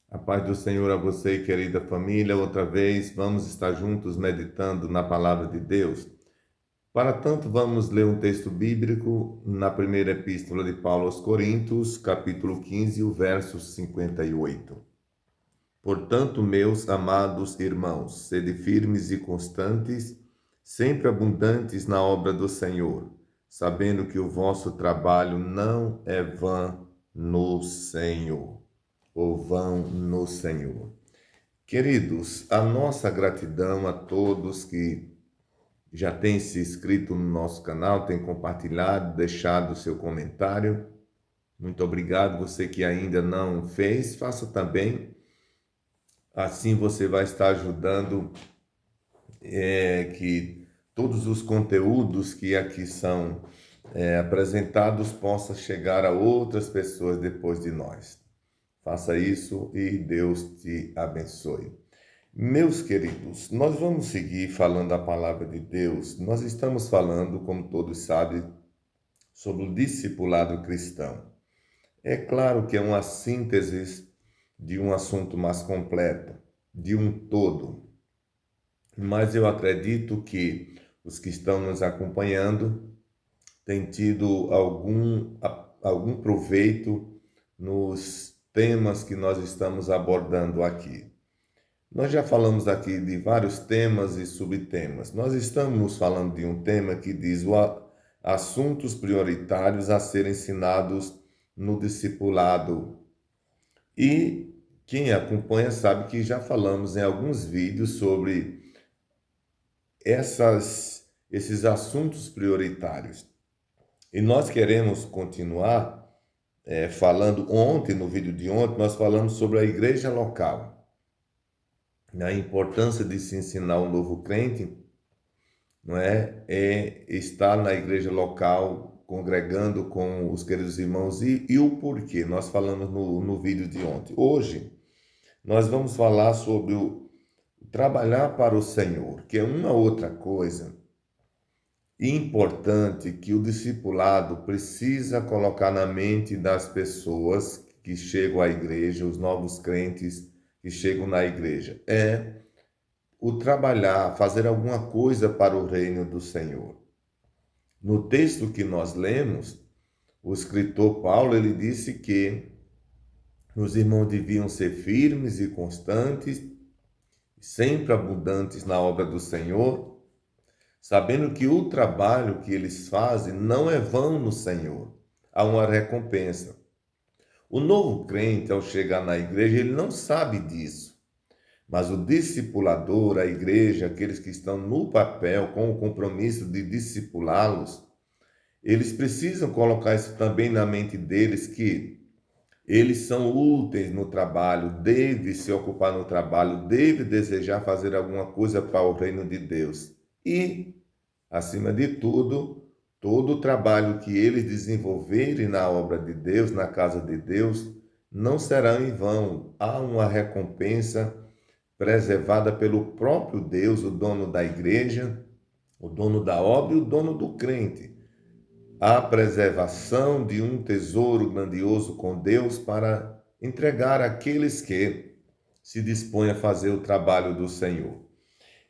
A paz do Senhor a você, querida família. Outra vez, vamos estar juntos meditando na palavra de Deus. Para tanto, vamos ler um texto bíblico na primeira epístola de Paulo aos Coríntios, capítulo 15, o verso 58. Portanto, meus amados irmãos, sede firmes e constantes, sempre abundantes na obra do Senhor, sabendo que o vosso trabalho não é vã no Senhor, ou vão no Senhor. Queridos, a nossa gratidão a todos que já têm se inscrito no nosso canal, têm compartilhado, deixado seu comentário. Muito obrigado. Você que ainda não fez, faça também. Assim você vai estar ajudando que todos os conteúdos que aqui são apresentados possam chegar a outras pessoas depois de nós. Faça isso e Deus te abençoe. Meus queridos, nós vamos seguir falando a palavra de Deus. Nós estamos falando, como todos sabem, sobre o discipulado cristão. É claro que é uma síntese de um assunto mais completo, de um todo. Mas eu acredito que os que estão nos acompanhando têm tido algum proveito nos temas que nós estamos abordando aqui. Nós já falamos aqui de vários temas e subtemas. Nós estamos falando de um tema que diz assuntos prioritários a serem ensinados no discipulado. E quem acompanha sabe que já falamos em alguns vídeos sobre esses assuntos prioritários. E nós queremos continuar falando. Ontem, no vídeo de ontem, nós falamos sobre a igreja local. A importância de se ensinar um novo crente, não é estar na igreja local, congregando com os queridos irmãos, e o porquê. Nós falamos no vídeo de ontem. Hoje, nós vamos falar sobre o trabalhar para o Senhor, que é uma outra coisa importante que o discipulado precisa colocar na mente das pessoas que chegam à igreja, os novos crentes que chegam na igreja. O trabalhar, fazer alguma coisa para o reino do Senhor. No texto que nós lemos, o escritor Paulo, ele disse que os irmãos deviam ser firmes e constantes, sempre abundantes na obra do Senhor, sabendo que o trabalho que eles fazem não é vão no Senhor, há uma recompensa. O novo crente, ao chegar na igreja, ele não sabe disso. Mas o discipulador, a igreja, aqueles que estão no papel com o compromisso de discipulá-los, eles precisam colocar isso também na mente deles, que eles são úteis no trabalho, deve se ocupar no trabalho, deve desejar fazer alguma coisa para o reino de Deus. E, acima de tudo, todo o trabalho que eles desenvolverem na obra de Deus, na casa de Deus, não será em vão. Há uma recompensa preservada pelo próprio Deus, o dono da igreja, o dono da obra e o dono do crente. A preservação de um tesouro grandioso com Deus para entregar àqueles que se dispõem a fazer o trabalho do Senhor.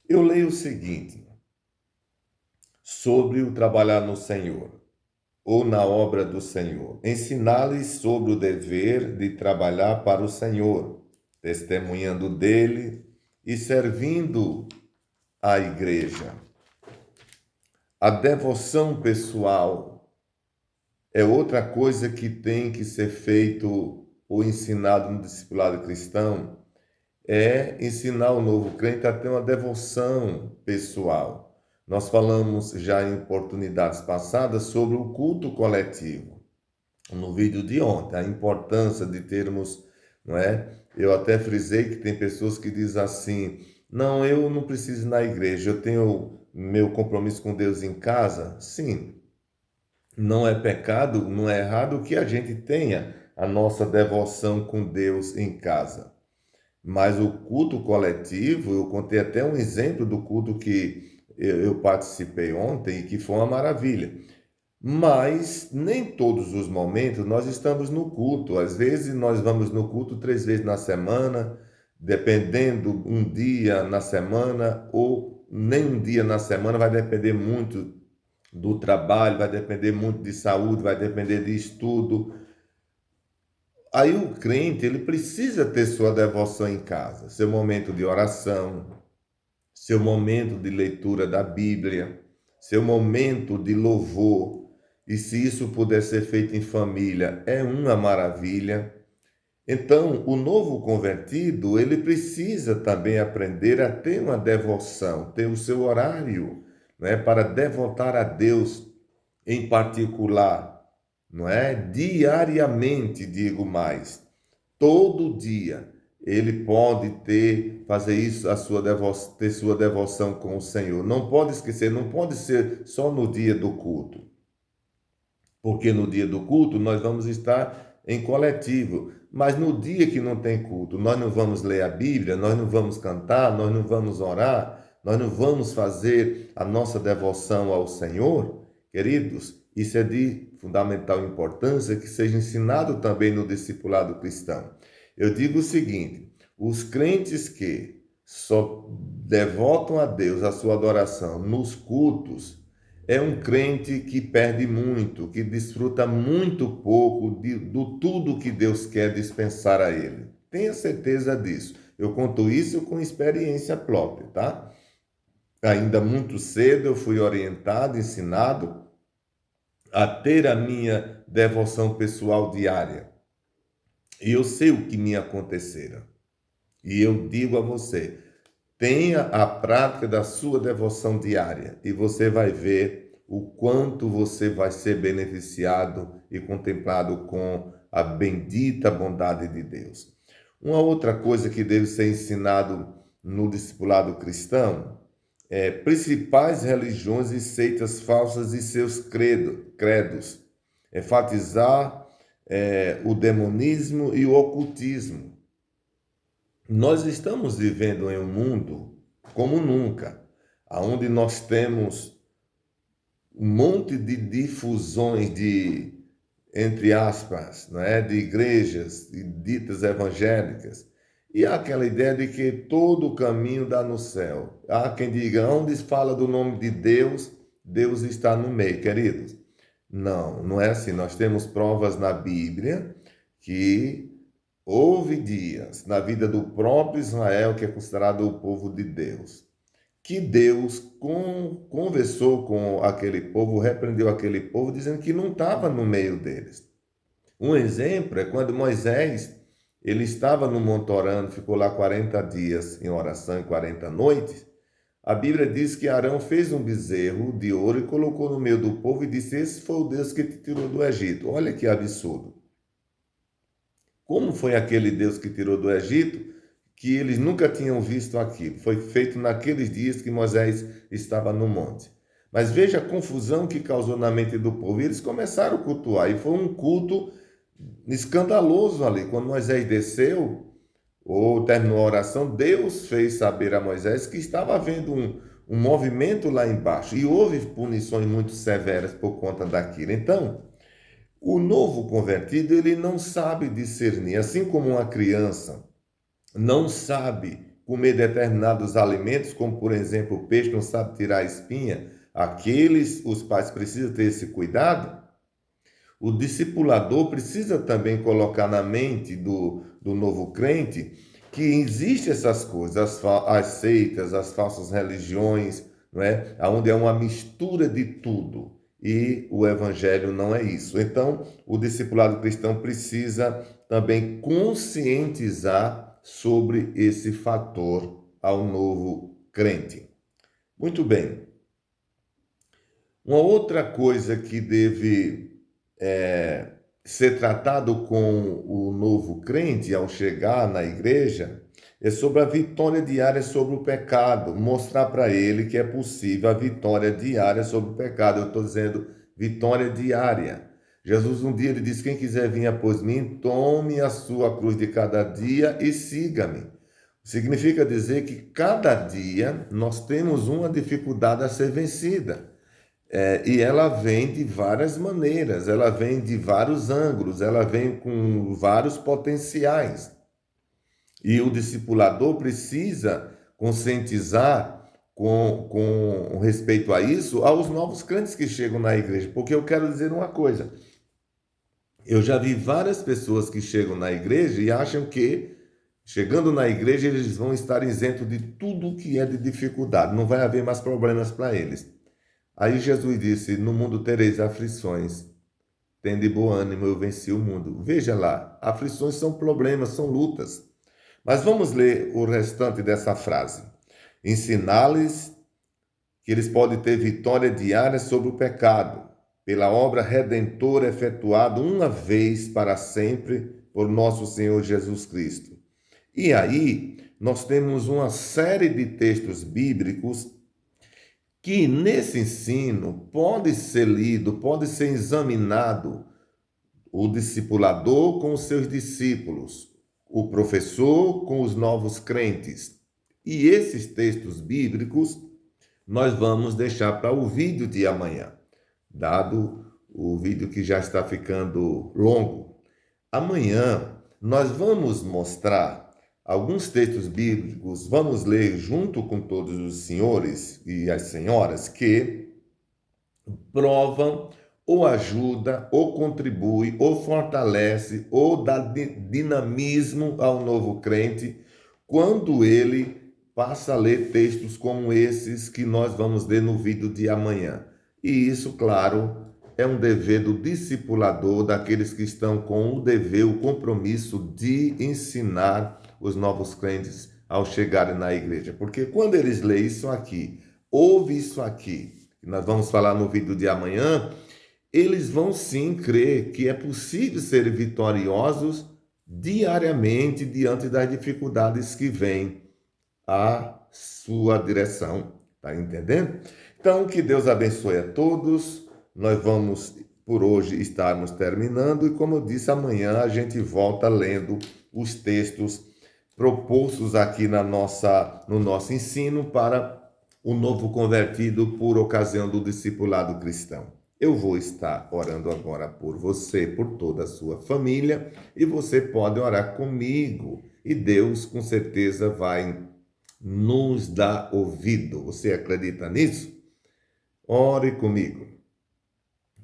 Eu leio o seguinte sobre o trabalhar no Senhor ou na obra do Senhor. Ensinar-lhes sobre o dever de trabalhar para o Senhor, testemunhando dele e servindo a igreja. A devoção pessoal é outra coisa que tem que ser feito ou ensinado no discipulado cristão, é ensinar o novo crente a ter uma devoção pessoal. Nós falamos já em oportunidades passadas sobre o culto coletivo. No vídeo de ontem, a importância de termos, não é? Eu até frisei que tem pessoas que dizem assim: não, eu não preciso ir na igreja, eu tenho meu compromisso com Deus em casa. Sim, não é pecado, não é errado que a gente tenha a nossa devoção com Deus em casa. Mas o culto coletivo, eu contei até um exemplo do culto que eu participei ontem e que foi uma maravilha. Mas nem todos os momentos nós estamos no culto. Às vezes nós vamos no culto 3 vezes na semana, dependendo um dia na semana ou nem um dia na semana, vai depender muito do trabalho, vai depender muito de saúde, vai depender de estudo. Aí o crente, ele precisa ter sua devoção em casa, seu momento de oração, seu momento de leitura da Bíblia, seu momento de louvor. E se isso puder ser feito em família, é uma maravilha. Então, o novo convertido, ele precisa também aprender a ter uma devoção, ter o seu horário, né, para devotar a Deus em particular, não é? Diariamente, digo mais, todo dia ele pode fazer isso, ter sua devoção com o Senhor. Não pode esquecer, não pode ser só no dia do culto, porque no dia do culto nós vamos estar em coletivo, mas no dia que não tem culto, nós não vamos ler a Bíblia, nós não vamos cantar, nós não vamos orar, nós não vamos fazer a nossa devoção ao Senhor, queridos. Isso é de fundamental importância que seja ensinado também no discipulado cristão. Eu digo o seguinte: os crentes que só devotam a Deus a sua adoração nos cultos é um crente que perde muito, que desfruta muito pouco do tudo que Deus quer dispensar a ele. Tenha certeza disso. Eu conto isso com experiência própria, tá? Ainda muito cedo eu fui orientado, ensinado a ter a minha devoção pessoal diária. E eu sei o que me acontecera. E eu digo a você, tenha a prática da sua devoção diária e você vai ver o quanto você vai ser beneficiado e contemplado com a bendita bondade de Deus. Uma outra coisa que deve ser ensinado no discipulado cristão é principais religiões e seitas falsas e seus credos. Enfatizar o demonismo e o ocultismo. Nós estamos vivendo em um mundo como nunca, onde nós temos um monte de difusões de, entre aspas, de igrejas ditas evangélicas, e há aquela ideia de que todo caminho dá no céu. Há quem diga, onde fala do nome de Deus, Deus está no meio, queridos. Não, não é assim. Nós temos provas na Bíblia que houve dias na vida do próprio Israel, que é considerado o povo de Deus, que Deus conversou com aquele povo, repreendeu aquele povo, dizendo que não estava no meio deles. Um exemplo é quando Moisés, ele estava no Monte orando, ficou lá 40 dias em oração e 40 noites. A Bíblia diz que Arão fez um bezerro de ouro e colocou no meio do povo e disse, esse foi o Deus que te tirou do Egito. Olha que absurdo. Como foi aquele Deus que tirou do Egito, que eles nunca tinham visto aquilo? Foi feito naqueles dias que Moisés estava no monte. Mas veja a confusão que causou na mente do povo. E eles começaram a cultuar, e foi um culto escandaloso ali. Quando Moisés desceu, ou terminou a oração, Deus fez saber a Moisés que estava havendo um movimento lá embaixo. E houve punições muito severas por conta daquilo. Então, o novo convertido, ele não sabe discernir, assim como uma criança não sabe comer determinados alimentos, como por exemplo o peixe não sabe tirar a espinha, os pais precisam ter esse cuidado. O discipulador precisa também colocar na mente do novo crente que existem essas coisas, as seitas, as falsas religiões, não é? Onde é uma mistura de tudo. E o evangelho não é isso. Então, o discipulado cristão precisa também conscientizar sobre esse fator ao novo crente. Muito bem. Uma outra coisa que deve ser tratado com o novo crente ao chegar na igreja é sobre a vitória diária sobre o pecado, mostrar para ele que é possível a vitória diária sobre o pecado. Eu estou dizendo vitória diária. Jesus um dia ele disse, quem quiser vir após mim, tome a sua cruz de cada dia e siga-me. Significa dizer que cada dia nós temos uma dificuldade a ser vencida. E ela vem de várias maneiras, ela vem de vários ângulos, ela vem com vários potenciais. E o discipulador precisa conscientizar com respeito a isso aos novos crentes que chegam na igreja. Porque eu quero dizer uma coisa: eu já vi várias pessoas que chegam na igreja e acham que, chegando na igreja, eles vão estar isentos de tudo que é de dificuldade, não vai haver mais problemas para eles. Aí Jesus disse: no mundo tereis aflições, tende bom ânimo, eu venci o mundo. Veja lá, aflições são problemas, são lutas. Mas vamos ler o restante dessa frase. Ensinar-lhes que eles podem ter vitória diária sobre o pecado, pela obra redentora efetuada uma vez para sempre por nosso Senhor Jesus Cristo. E aí, nós temos uma série de textos bíblicos que nesse ensino pode ser lido, pode ser examinado o discipulador com os seus discípulos, o professor com os novos crentes. E esses textos bíblicos nós vamos deixar para o vídeo de amanhã, dado o vídeo que já está ficando longo. Amanhã nós vamos mostrar alguns textos bíblicos, vamos ler junto com todos os senhores e as senhoras que provam ou ajuda, ou contribui, ou fortalece, ou dá dinamismo ao novo crente quando ele passa a ler textos como esses que nós vamos ler no vídeo de amanhã. E isso, claro, é um dever do discipulador, daqueles que estão com o dever, o compromisso de ensinar os novos crentes ao chegarem na igreja. Porque quando eles leem isso aqui, ouvem isso aqui, que nós vamos falar no vídeo de amanhã, eles vão sim crer que é possível ser vitoriosos diariamente diante das dificuldades que vêm à sua direção. Tá entendendo? Então, que Deus abençoe a todos. Nós vamos, por hoje, estarmos terminando. E como eu disse, amanhã a gente volta lendo os textos propostos aqui no nosso ensino para o novo convertido por ocasião do discipulado cristão. Eu vou estar orando agora por você, por toda a sua família, e você pode orar comigo. E Deus, com certeza, vai nos dar ouvido. Você acredita nisso? Ore comigo.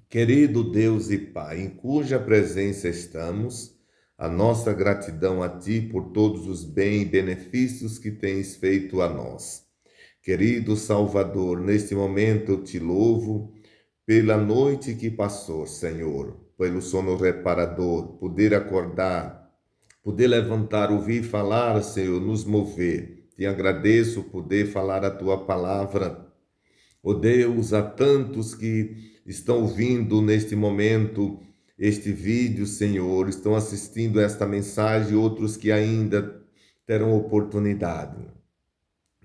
Querido Deus e Pai, em cuja presença estamos, a nossa gratidão a Ti por todos os bens e benefícios que tens feito a nós. Querido Salvador, neste momento eu te louvo pela noite que passou, Senhor, pelo sono reparador, poder acordar, poder levantar, ouvir falar, Senhor, nos mover. Te agradeço poder falar a Tua palavra. Ó Deus, há tantos que estão ouvindo neste momento este vídeo, Senhor, estão assistindo esta mensagem, outros que ainda terão oportunidade.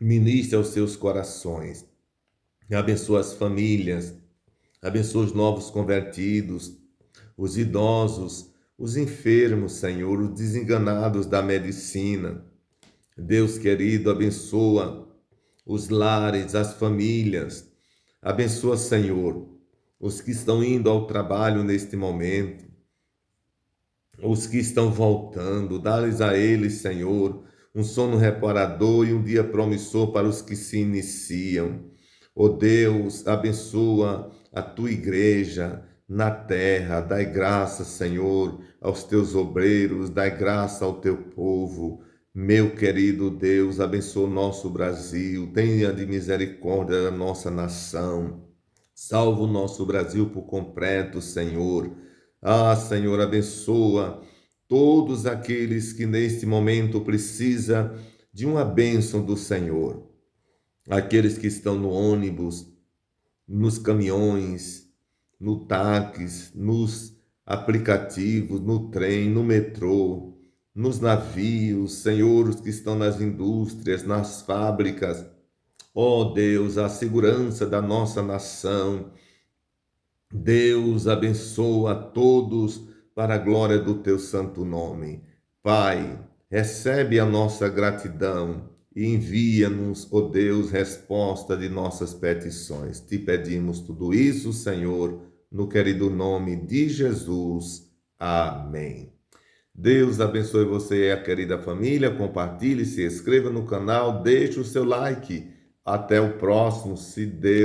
Ministre aos seus corações, abençoa as famílias, abençoa os novos convertidos, os idosos, os enfermos, Senhor, os desenganados da medicina. Deus querido, abençoa os lares, as famílias. Abençoa, Senhor, os que estão indo ao trabalho neste momento, os que estão voltando. Dá-lhes a eles, Senhor, um sono reparador e um dia promissor para os que se iniciam. Ó Deus, abençoa a tua igreja na terra. Dai graça, Senhor, aos teus obreiros, dai graça ao teu povo. Meu querido Deus, abençoa o nosso Brasil, tenha de misericórdia da nossa nação. Salva o nosso Brasil por completo, Senhor. Ah, Senhor, abençoa todos aqueles que neste momento precisam de uma bênção do Senhor. Aqueles que estão no ônibus, nos caminhões, no táxi, nos aplicativos, no trem, no metrô, nos navios, Senhor, os que estão nas indústrias, nas fábricas. Ó Deus, a segurança da nossa nação. Deus, abençoa a todos para a glória do teu santo nome. Pai, recebe a nossa gratidão e envia-nos, ó Deus, resposta de nossas petições. Te pedimos tudo isso, Senhor, no querido nome de Jesus. Amém. Deus abençoe você e a querida família. Compartilhe, se inscreva no canal, deixe o seu like. Até o próximo, se Deus